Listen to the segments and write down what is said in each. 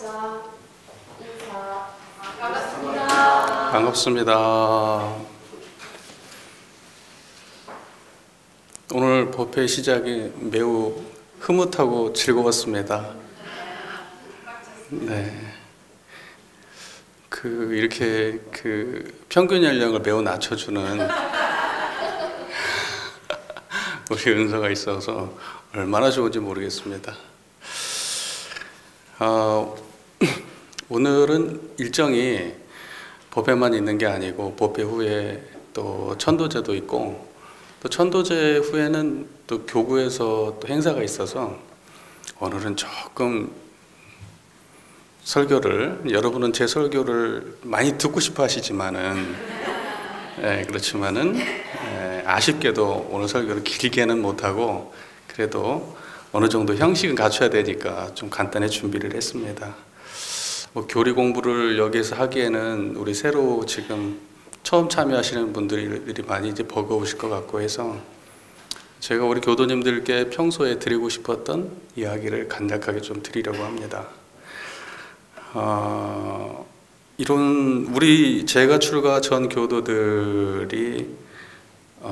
자, 인사. 반갑습니다. 반갑습니다. 오늘 법회 시작이 매우 흐뭇하고 즐거웠습니다. 네. 이렇게 평균 연령을 매우 낮춰주는 우리 은서가 있어서 얼마나 좋은지 모르겠습니다. 오늘은 일정이 법회만 있는 게 아니고 법회 후에 또 천도제도 있고, 또 천도제 후에는 또 교구에서 또 행사가 있어서 오늘은 조금 설교를, 여러분은 제 설교를 많이 듣고 싶어 하시지만은 그렇지만은 아쉽게도 오늘 설교를 길게는 못하고, 그래도 어느 정도 형식은 갖춰야 되니까 좀 간단히 준비를 했습니다. 교리 공부를 여기에서 하기에는 우리 새로 지금 처음 참여하시는 분들이 많이 이제 버거우실 것 같고 해서, 제가 우리 교도님들께 평소에 드리고 싶었던 이야기를 간략하게 좀 드리려고 합니다. 제가 출가 전 교도들이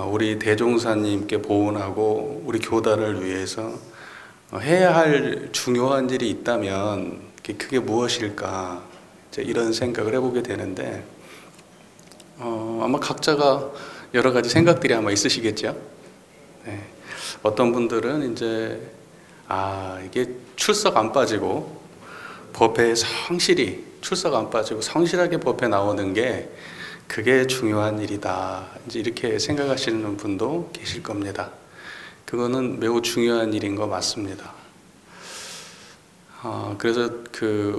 우리 대종사님께 보훈하고 우리 교단을 위해서 해야 할 중요한 일이 있다면 그게 무엇일까, 이런 생각을 해보게 되는데, 아마 각자가 여러 가지 생각들이 아마 있으시겠죠. 네. 어떤 분들은 이제 이게 출석 안 빠지고 법회에 성실히 출석 안 빠지고 성실하게 법회 나오는 게 그게 중요한 일이다, 이제 이렇게 생각하시는 분도 계실 겁니다. 그거는 매우 중요한 일인 거 맞습니다. 그래서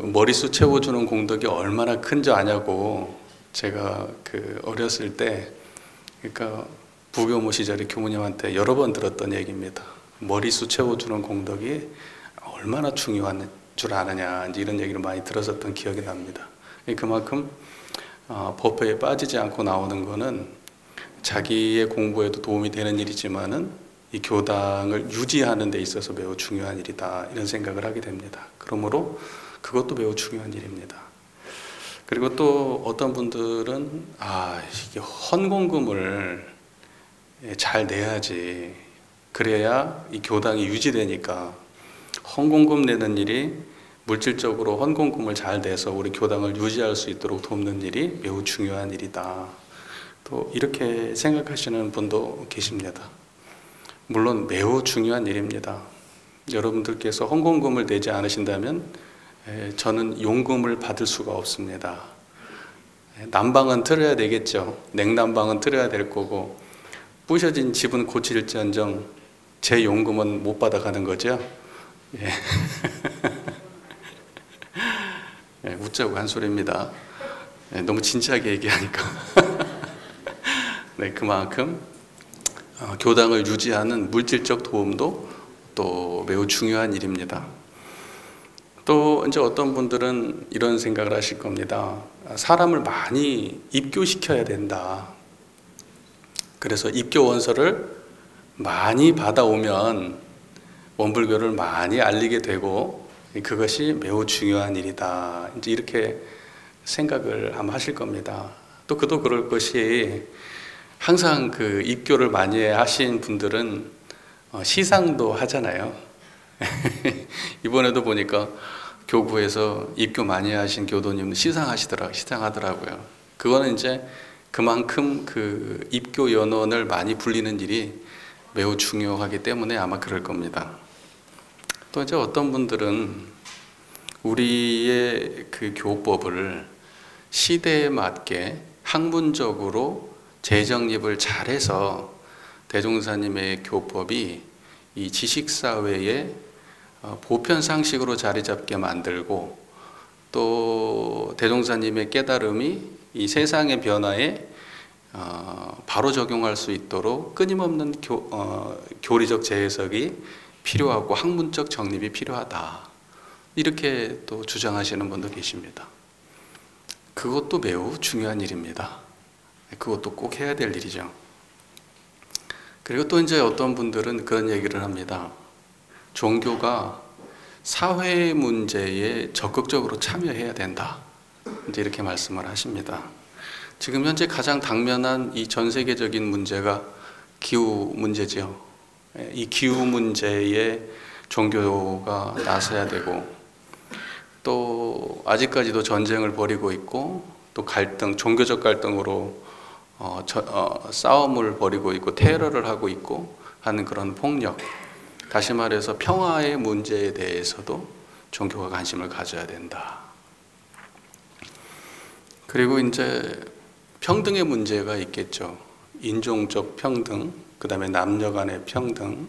머릿수 채워주는 공덕이 얼마나 큰지 아냐고, 제가 어렸을 때, 그러니까 부교무 시절에 교무님한테 여러 번 들었던 얘기입니다. 머릿수 채워주는 공덕이 얼마나 중요한 줄 아느냐, 이제 이런 얘기를 많이 들었었던 기억이 납니다. 그만큼 법회에 빠지지 않고 나오는 거는 자기의 공부에도 도움이 되는 일이지만은 이 교당을 유지하는 데 있어서 매우 중요한 일이다, 이런 생각을 하게 됩니다. 그러므로 그것도 매우 중요한 일입니다. 그리고 또 어떤 분들은 이게 헌공금을 잘 내야지, 그래야 이 교당이 유지되니까 헌공금 내는 일이 물질적으로 헌공금을 잘 내서 우리 교당을 유지할 수 있도록 돕는 일이 매우 중요한 일이다, 또 이렇게 생각하시는 분도 계십니다. 물론 매우 중요한 일입니다. 여러분들께서 헌공금을 내지 않으신다면 저는 용금을 받을 수가 없습니다. 난방은 틀어야 되겠죠. 냉난방은 틀어야 될 거고, 부셔진 집은 고칠지언정 제 용금은 못 받아가는 거죠. 웃자고 한 소리입니다. 너무 진지하게 얘기하니까. 그만큼 교당을 유지하는 물질적 도움도 또 매우 중요한 일입니다. 또 이제 어떤 분들은 이런 생각을 하실 겁니다. 사람을 많이 입교시켜야 된다. 그래서 입교 원서를 많이 받아오면 원불교를 많이 알리게 되고 그것이 매우 중요한 일이다, 이제 이렇게 생각을 아마 하실 겁니다. 또 그도 그럴 것이, 항상 입교를 많이 하신 분들은 시상도 하잖아요. 이번에도 보니까 교구에서 입교 많이 하신 교도님 시상하더라고요. 그거는 이제 그만큼 입교 연원을 많이 불리는 일이 매우 중요하기 때문에 아마 그럴 겁니다. 또 이제 어떤 분들은 우리의 교법을 시대에 맞게 학문적으로 재정립을 잘해서 대종사님의 교법이 이 지식사회에 보편상식으로 자리 잡게 만들고, 또 대종사님의 깨달음이 이 세상의 변화에 바로 적용할 수 있도록 끊임없는 교리적 재해석이 필요하고 학문적 정립이 필요하다, 이렇게 또 주장하시는 분도 계십니다. 그것도 매우 중요한 일입니다. 그것도 꼭 해야 될 일이죠. 그리고 또 이제 어떤 분들은 그런 얘기를 합니다. 종교가 사회 문제에 적극적으로 참여해야 된다. 이제 이렇게 말씀을 하십니다. 지금 현재 가장 당면한 이 전 세계적인 문제가 기후 문제죠. 이 기후 문제에 종교가 나서야 되고, 또 아직까지도 전쟁을 벌이고 있고, 또 갈등, 종교적 갈등으로 싸움을 벌이고 있고, 테러를 하고 있고 하는 그런 폭력, 다시 말해서 평화의 문제에 대해서도 종교가 관심을 가져야 된다. 그리고 이제 평등의 문제가 있겠죠. 인종적 평등, 그 다음에 남녀 간의 평등,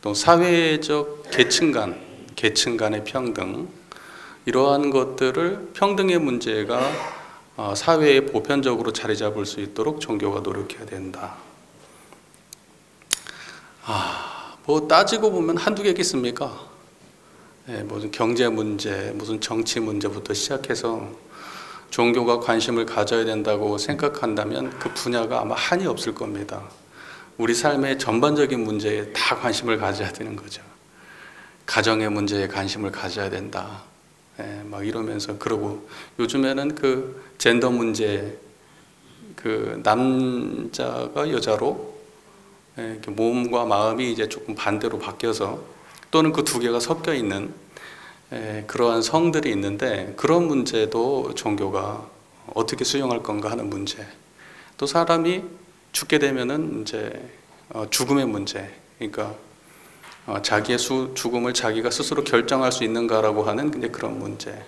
또 사회적 계층 간의 평등, 이러한 것들을 평등의 문제가 사회에 보편적으로 자리 잡을 수 있도록 종교가 노력해야 된다. 뭐 따지고 보면 한두 개겠습니까? 무슨 경제 문제, 무슨 정치 문제부터 시작해서 종교가 관심을 가져야 된다고 생각한다면 그 분야가 아마 한이 없을 겁니다. 우리 삶의 전반적인 문제에 다 관심을 가져야 되는 거죠. 가정의 문제에 관심을 가져야 된다. 막 이러면서, 그러고 요즘에는 그 젠더 문제, 그 남자가 여자로 몸과 마음이 이제 조금 반대로 바뀌어서, 또는 그 두 개가 섞여 있는 그러한 성들이 있는데, 그런 문제도 종교가 어떻게 수용할 건가 하는 문제, 또 사람이 죽게 되면은 이제 죽음의 문제, 그러니까 자기의 죽음을 자기가 스스로 결정할 수 있는가라고 하는 이제 그런 문제,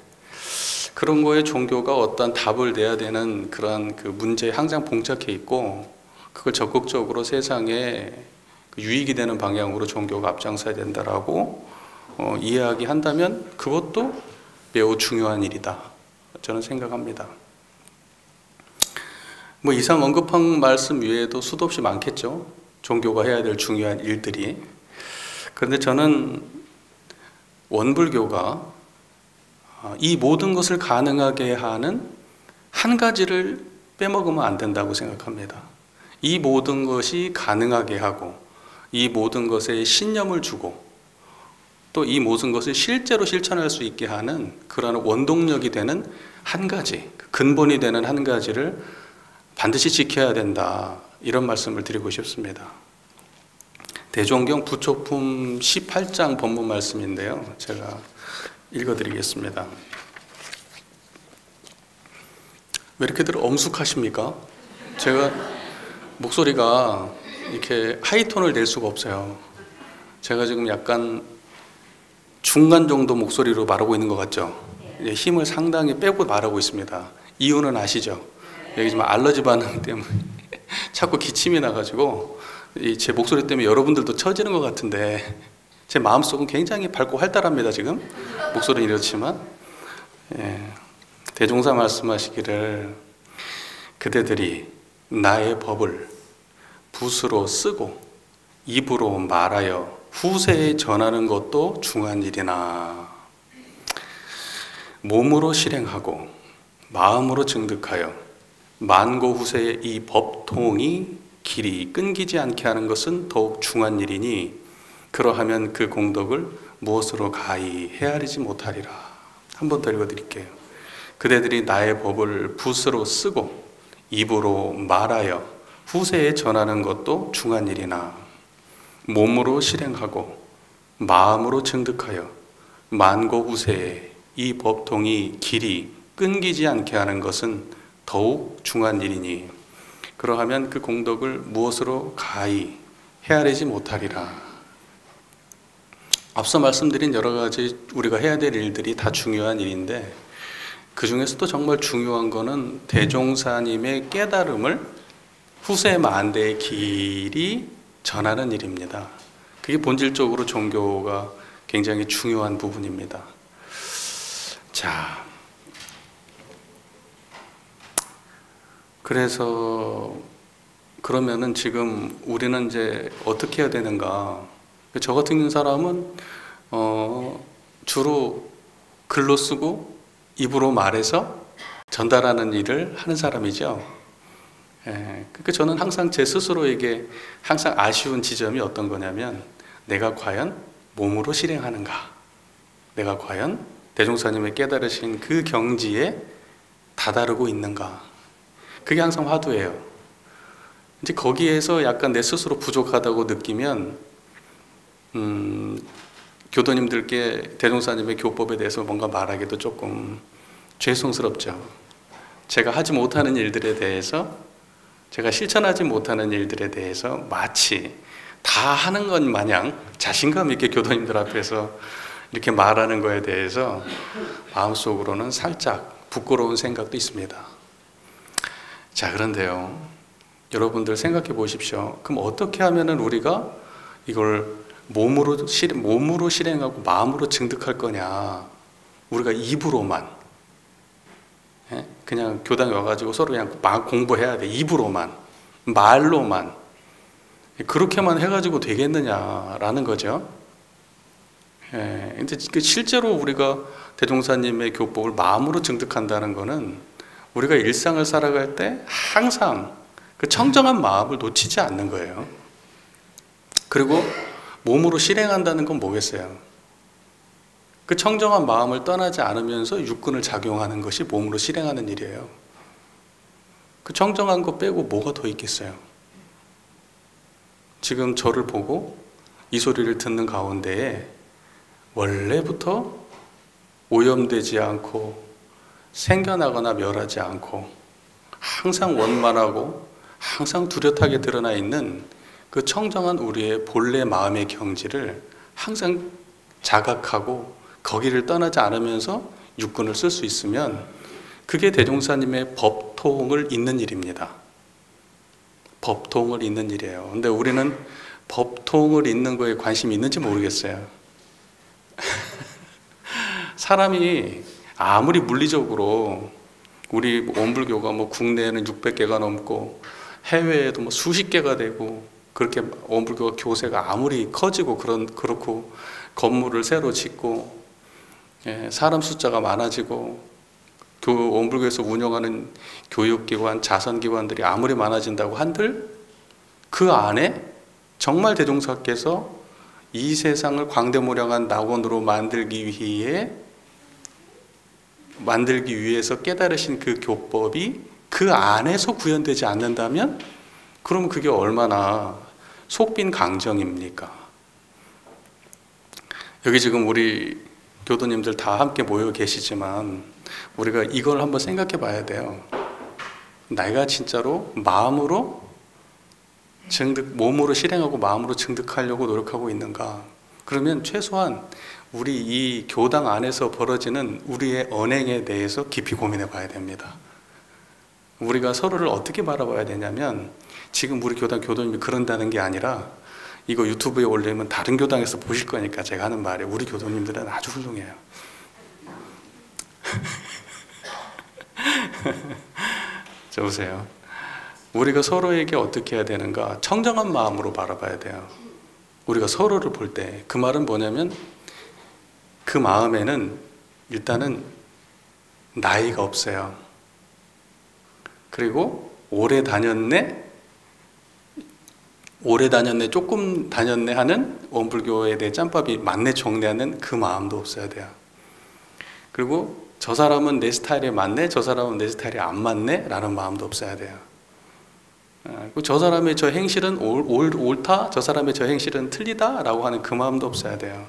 그런 거에 종교가 어떤 답을 내야 되는 그런 그 문제에 항상 봉착해 있고, 그걸 적극적으로 세상에 유익이 되는 방향으로 종교가 앞장서야 된다라고 이야기한다면 그것도 매우 중요한 일이다, 저는 생각합니다. 뭐 이상 언급한 말씀 외에도 수도 없이 많겠죠. 종교가 해야 될 중요한 일들이. 그런데 저는 원불교가 이 모든 것을 가능하게 하는 한 가지를 빼먹으면 안 된다고 생각합니다. 이 모든 것이 가능하게 하고, 이 모든 것에 신념을 주고, 또 이 모든 것을 실제로 실천할 수 있게 하는 그런 원동력이 되는 한 가지, 근본이 되는 한 가지를 반드시 지켜야 된다, 이런 말씀을 드리고 싶습니다. 대종경 부초품 18장 본문 말씀인데요, 제가 읽어드리겠습니다. 왜 이렇게들 엄숙하십니까? 제가 목소리가 이렇게 하이톤을 낼 수가 없어요. 제가 지금 약간 중간 정도 목소리로 말하고 있는 것 같죠? 힘을 상당히 빼고 말하고 있습니다. 이유는 아시죠? 여기 지금 알러지 반응 때문에 자꾸 기침이 나가지고 제 목소리 때문에 여러분들도 처지는 것 같은데, 제 마음속은 굉장히 밝고 활달합니다. 지금 목소리는 이렇지만, 대종사 말씀하시기를 그대들이 나의 법을 붓으로 쓰고 입으로 말하여 후세에 전하는 것도 중한 일이나, 몸으로 실행하고 마음으로 증득하여 만고 후세의 이 법통이 길이 끊기지 않게 하는 것은 더욱 중한 일이니, 그러하면 그 공덕을 무엇으로 가히 헤아리지 못하리라. 한 번 더 읽어드릴게요. 그대들이 나의 법을 붓으로 쓰고 입으로 말하여 후세에 전하는 것도 중한 일이나, 몸으로 실행하고 마음으로 증득하여 만고 후세에 이 법통이 길이 끊기지 않게 하는 것은 더욱 중한 일이니, 그러하면 그 공덕을 무엇으로 가히 헤아리지 못하리라. 앞서 말씀드린 여러 가지 우리가 해야 될 일들이 다 중요한 일인데, 그 중에서도 정말 중요한 거는 대종사님의 깨달음을 후세 만대의 길이 전하는 일입니다. 그게 본질적으로 종교가 굉장히 중요한 부분입니다. 자, 그래서 그러면은 지금 우리는 이제 어떻게 해야 되는가? 저 같은 사람은 주로 글로 쓰고 입으로 말해서 전달하는 일을 하는 사람이죠. 그러니까 저는 항상 제 스스로에게 항상 아쉬운 지점이 어떤 거냐면, 내가 과연 몸으로 실행하는가? 내가 과연 대종사님의 깨달으신 그 경지에 다다르고 있는가? 그게 항상 화두예요. 이제 거기에서 약간 내 스스로 부족하다고 느끼면 교도님들께 대종사님의 교법에 대해서 뭔가 말하기도 조금 죄송스럽죠. 제가 하지 못하는 일들에 대해서, 제가 실천하지 못하는 일들에 대해서 마치 다 하는 것 마냥 자신감 있게 교도님들 앞에서 이렇게 말하는 거에 대해서 마음속으로는 살짝 부끄러운 생각도 있습니다. 자, 그런데요, 여러분들 생각해 보십시오. 그럼 어떻게 하면은 우리가 이걸 몸으로 실행하고 마음으로 증득할 거냐? 우리가 입으로만, 그냥 교당에 와가지고 서로 그냥 막 공부해야 돼. 입으로만, 말로만, 그렇게만 해가지고 되겠느냐라는 거죠. 근데 실제로 우리가 대종사님의 교법을 마음으로 증득한다는 거는 우리가 일상을 살아갈 때 항상 그 청정한 마음을 놓치지 않는 거예요. 그리고 몸으로 실행한다는 건 뭐겠어요? 그 청정한 마음을 떠나지 않으면서 육근을 작용하는 것이 몸으로 실행하는 일이에요. 그 청정한 거 빼고 뭐가 더 있겠어요? 지금 저를 보고 이 소리를 듣는 가운데에 원래부터 오염되지 않고 생겨나거나 멸하지 않고 항상 원만하고 항상 뚜렷하게 드러나 있는 그 청정한 우리의 본래 마음의 경지를 항상 자각하고 거기를 떠나지 않으면서 육근을 쓸 수 있으면 그게 대종사님의 법통을 잇는 일입니다. 법통을 잇는 일이에요. 근데 우리는 법통을 잇는 거에 관심이 있는지 모르겠어요. 사람이 아무리 물리적으로 우리 원불교가 뭐 국내에는 600개가 넘고 해외에도 뭐 수십 개가 되고 그렇게 원불교가 교세가 아무리 커지고 그렇고 건물을 새로 짓고 사람 숫자가 많아지고 원불교에서 운영하는 교육기관, 자선기관들이 아무리 많아진다고 한들 그 안에 정말 대종사께서 이 세상을 광대무량한 낙원으로 만들기 위해서 깨달으신 그 교법이 그 안에서 구현되지 않는다면 그러면 그게 얼마나 속빈 강정입니까? 여기 지금 우리 교도님들 다 함께 모여 계시지만 우리가 이걸 한번 생각해 봐야 돼요. 내가 진짜로 마음으로 몸으로 실행하고 마음으로 증득하려고 노력하고 있는가? 그러면 최소한 우리 이 교당 안에서 벌어지는 우리의 언행에 대해서 깊이 고민해 봐야 됩니다. 우리가 서로를 어떻게 바라봐야 되냐면 지금 우리 교당 교도님이 그런다는 게 아니라 이거 유튜브에 올리면 다른 교당에서 보실 거니까 제가 하는 말이 우리 교도님들은 아주 훌륭해요. 자, 보세요. 우리가 서로에게 어떻게 해야 되는가? 청정한 마음으로 바라봐야 돼요. 우리가 서로를 볼 때 그 말은 뭐냐면 그 마음에는 일단은 나이가 없어요. 그리고 오래 다녔네, 조금 다녔네 하는 원불교에 대해 짬밥이 맞네 정내하는 그 마음도 없어야 돼요. 그리고 저 사람은 내 스타일에 맞네, 저 사람은 내 스타일에 안 맞네 라는 마음도 없어야 돼요. 저 사람의 저 행실은 옳다, 저 사람의 저 행실은 틀리다 라고 하는 그 마음도 없어야 돼요.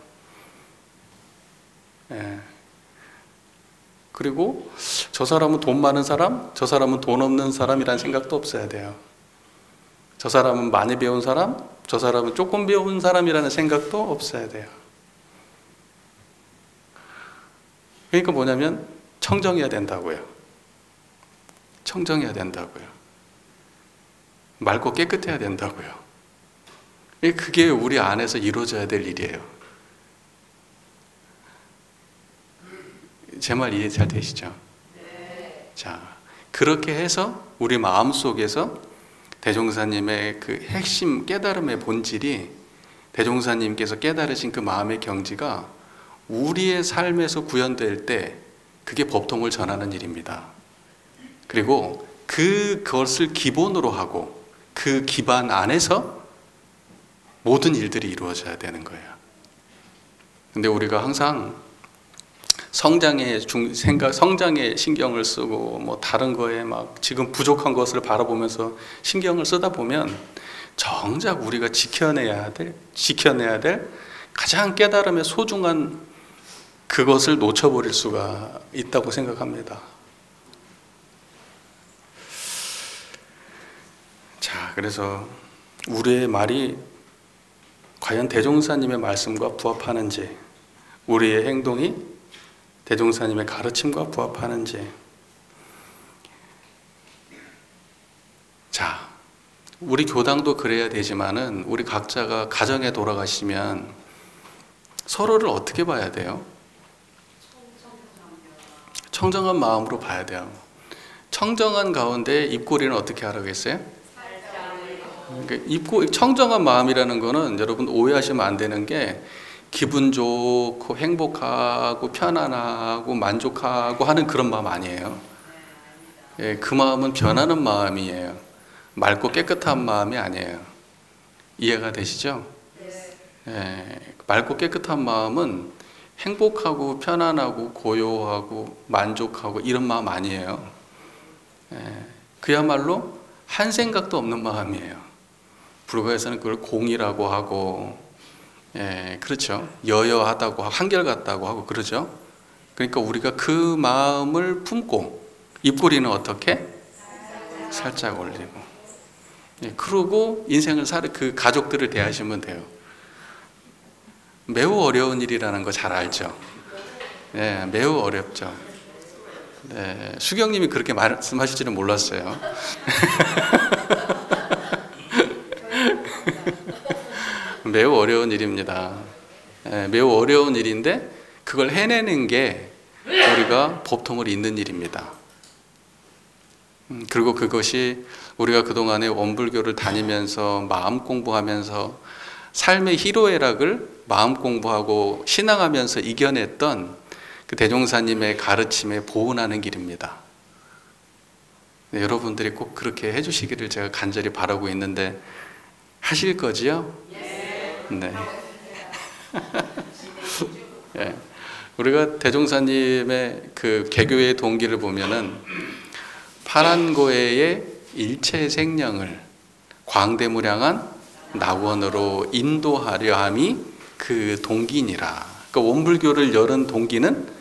그리고 저 사람은 돈 많은 사람, 저 사람은 돈 없는 사람이라는 생각도 없어야 돼요. 저 사람은 많이 배운 사람, 저 사람은 조금 배운 사람이라는 생각도 없어야 돼요. 그러니까 뭐냐면 청정해야 된다고요. 청정해야 된다고요. 맑고 깨끗해야 된다고요. 그게 우리 안에서 이루어져야 될 일이에요. 제 말 이해 잘 되시죠? 네. 자, 그렇게 해서 우리 마음속에서 대종사님의 그 핵심 깨달음의 본질이 대종사님께서 깨달으신 그 마음의 경지가 우리의 삶에서 구현될 때 그게 법통을 전하는 일입니다. 그리고 그것을 기본으로 하고 그 기반 안에서 모든 일들이 이루어져야 되는 거예요. 근데 우리가 항상 성장에 신경을 쓰고 뭐 다른 거에 막 지금 부족한 것을 바라보면서 신경을 쓰다 보면 정작 우리가 지켜내야 될 가장 깨달음의 소중한 그것을 놓쳐버릴 수가 있다고 생각합니다. 자, 그래서 우리의 말이 과연 대종사님의 말씀과 부합하는지, 우리의 행동이 대종사님의 가르침과 부합하는지. 자, 우리 교당도 그래야 되지만은 우리 각자가 가정에 돌아가시면 서로를 어떻게 봐야 돼요? 청정한 마음으로 봐야 돼요. 청정한 가운데 입꼬리는 어떻게 하라겠어요? 청정한 마음이라는 거는 여러분 오해하시면 안 되는 게 기분 좋고 행복하고 편안하고 만족하고 하는 그런 마음 아니에요. 예, 그 마음은 변하는 마음이에요. 맑고 깨끗한 마음이 아니에요. 이해가 되시죠? 예, 맑고 깨끗한 마음은 행복하고 편안하고 고요하고 만족하고 이런 마음 아니에요. 예, 그야말로 한 생각도 없는 마음이에요. 불교에서는 그걸 공이라고 하고, 예, 그렇죠. 여여하다고 하고 한결같다고 하고 그러죠. 그러니까 우리가 그 마음을 품고 입꼬리는 어떻게? 살짝 올리고, 예, 그러고 인생을 그 가족들을 대하시면 돼요. 매우 어려운 일이라는 거 잘 알죠. 예, 매우 어렵죠. 네, 수경님이 그렇게 말씀하실 줄은 몰랐어요. 매우 어려운 일입니다. 예, 매우 어려운 일인데 그걸 해내는 게 우리가 법통을 잇는 일입니다. 그리고 그것이 우리가 그동안에 원불교를 다니면서 마음 공부하면서 삶의 희로애락을 마음 공부하고 신앙하면서 이겨냈던 그 대종사님의 가르침에 보은하는 길입니다. 네, 여러분들이 꼭 그렇게 해주시기를 제가 간절히 바라고 있는데 하실 거지요? 네. 네. 우리가 대종사님의 그 개교의 동기를 보면은 파란고해의 일체 생령을 광대무량한 낙원으로 인도하려 함이 그 동기니라. 그러니까 원불교를 열은 동기는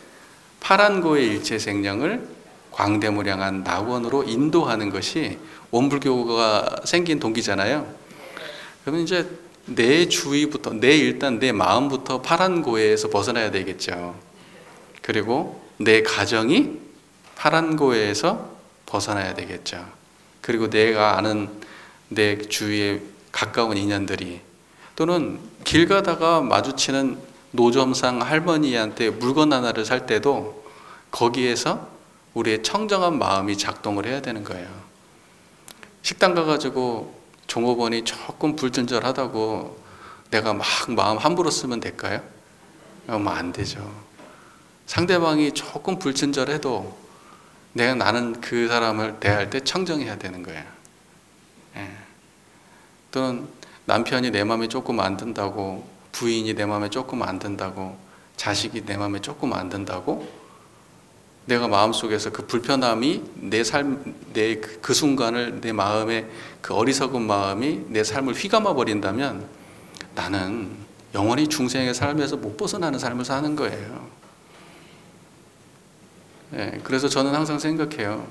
파란고의 일체 생령을 광대무량한 낙원으로 인도하는 것이 원불교가 생긴 동기잖아요. 그러면 이제 내 주위부터, 일단 내 마음부터 파란고해에서 벗어나야 되겠죠. 그리고 내 가정이 파란고해에서 벗어나야 되겠죠. 그리고 내가 아는 내 주위에 가까운 인연들이, 또는 길 가다가 마주치는 노점상 할머니한테 물건 하나를 살 때도 거기에서 우리의 청정한 마음이 작동을 해야 되는 거예요. 식당 가가지고 종업원이 조금 불친절하다고 내가 막 마음 함부로 쓰면 될까요? 안 되죠. 상대방이 조금 불친절해도 나는 그 사람을 대할 때 청정해야 되는 거예요. 예. 또는 남편이 내 마음에 조금 안 든다고, 부인이 내 마음에 조금 안 든다고, 자식이 내 마음에 조금 안 든다고 내가 마음속에서 그 불편함이 그 순간을 내 마음에 그 어리석은 마음이 내 삶을 휘감아 버린다면 나는 영원히 중생의 삶에서 못 벗어나는 삶을 사는 거예요. 예, 그래서 저는 항상 생각해요.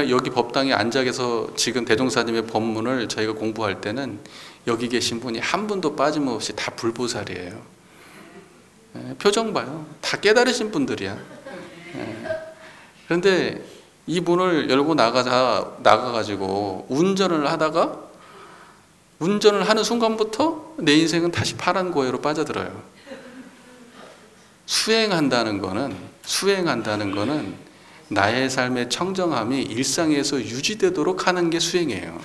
여기 법당에 앉아 계서 지금 대종사님의 법문을 저희가 공부할 때는 여기 계신 분이 한 분도 빠짐없이 다 불보살이에요. 표정 봐요. 다 깨달으신 분들이야. 그런데 이 문을 열고 나가가지고 운전을 하는 순간부터 내 인생은 다시 파란 고해로 빠져들어요. 수행한다는 거는 나의 삶의 청정함이 일상에서 유지되도록 하는 게 수행이에요.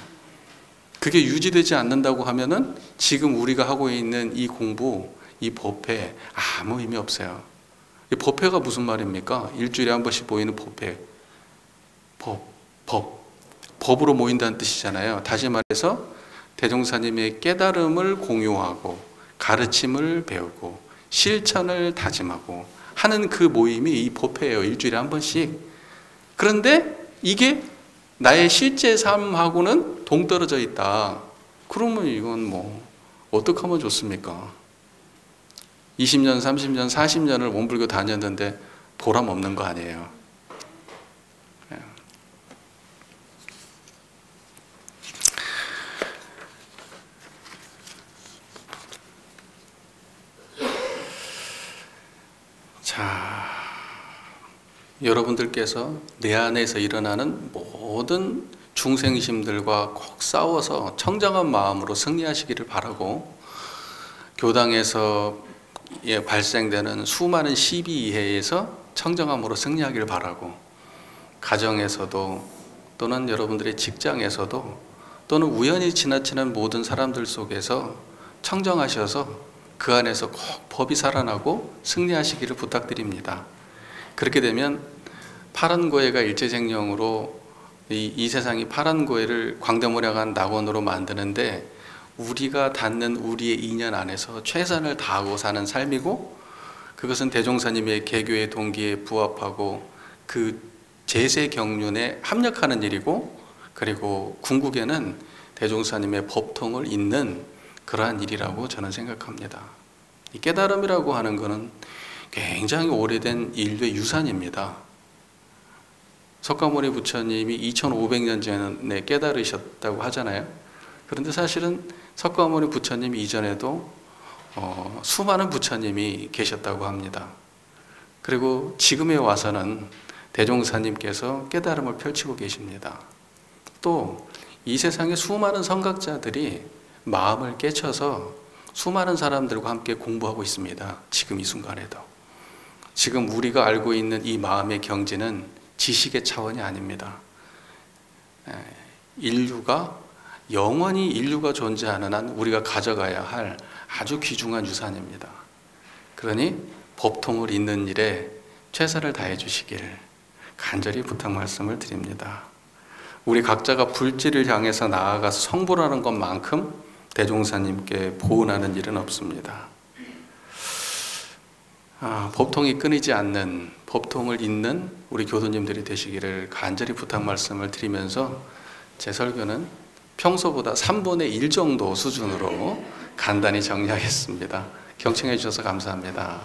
그게 유지되지 않는다고 하면은 지금 우리가 하고 있는 이 공부, 이 법회 아무 의미 없어요. 이 법회가 무슨 말입니까? 일주일에 한 번씩 모이는 법회. 법으로 모인다는 뜻이잖아요. 다시 말해서 대종사님의 깨달음을 공유하고 가르침을 배우고 실천을 다짐하고 하는 그 모임이 이 법회예요. 일주일에 한 번씩. 그런데 이게 나의 실제 삶하고는 동떨어져 있다. 그러면 이건 뭐 어떻게 하면 좋습니까? 20년, 30년, 40년을 원불교 다녔는데 보람 없는 거 아니에요. 자, 여러분들께서 내 안에서 일어나는 모든 중생심들과 꼭 싸워서 청정한 마음으로 승리하시기를 바라고, 교당에서 발생되는 수많은 시비 이해에서 청정함으로 승리하기를 바라고, 가정에서도 또는 여러분들의 직장에서도 또는 우연히 지나치는 모든 사람들 속에서 청정하셔서 그 안에서 꼭 법이 살아나고 승리하시기를 부탁드립니다. 그렇게 되면 파란고해가 일제생명으로 이 세상이 파란고해를 광대무량한 낙원으로 만드는데 우리가 닿는 우리의 인연 안에서 최선을 다하고 사는 삶이고, 그것은 대종사님의 개교의 동기에 부합하고 그 제세 경륜에 합력하는 일이고, 그리고 궁극에는 대종사님의 법통을 잇는 그러한 일이라고 저는 생각합니다. 이 깨달음이라고 하는 것은 굉장히 오래된 인류의 유산입니다. 석가모니 부처님이 2500년 전에 깨달으셨다고 하잖아요. 그런데 사실은 석가모니 부처님 이전에도 수많은 부처님이 계셨다고 합니다. 그리고 지금에 와서는 대종사님께서 깨달음을 펼치고 계십니다. 또 이 세상의 수많은 성각자들이 마음을 깨쳐서 수많은 사람들과 함께 공부하고 있습니다. 지금 이 순간에도. 지금 우리가 알고 있는 이 마음의 경지는 지식의 차원이 아닙니다. 인류가 영원히 인류가 존재하는 한 우리가 가져가야 할 아주 귀중한 유산입니다. 그러니 법통을 잇는 일에 최선을 다해 주시길 간절히 부탁 말씀을 드립니다. 우리 각자가 불지를 향해서 나아가서 성불하는 것만큼 대종사님께 보은하는 일은 없습니다. 법통이 끊이지 않는, 법통을 잇는 우리 교도님들이 되시기를 간절히 부탁 말씀을 드리면서 제 설교는 평소보다 3분의 1 정도 수준으로 간단히 정리하겠습니다. 경청해 주셔서 감사합니다.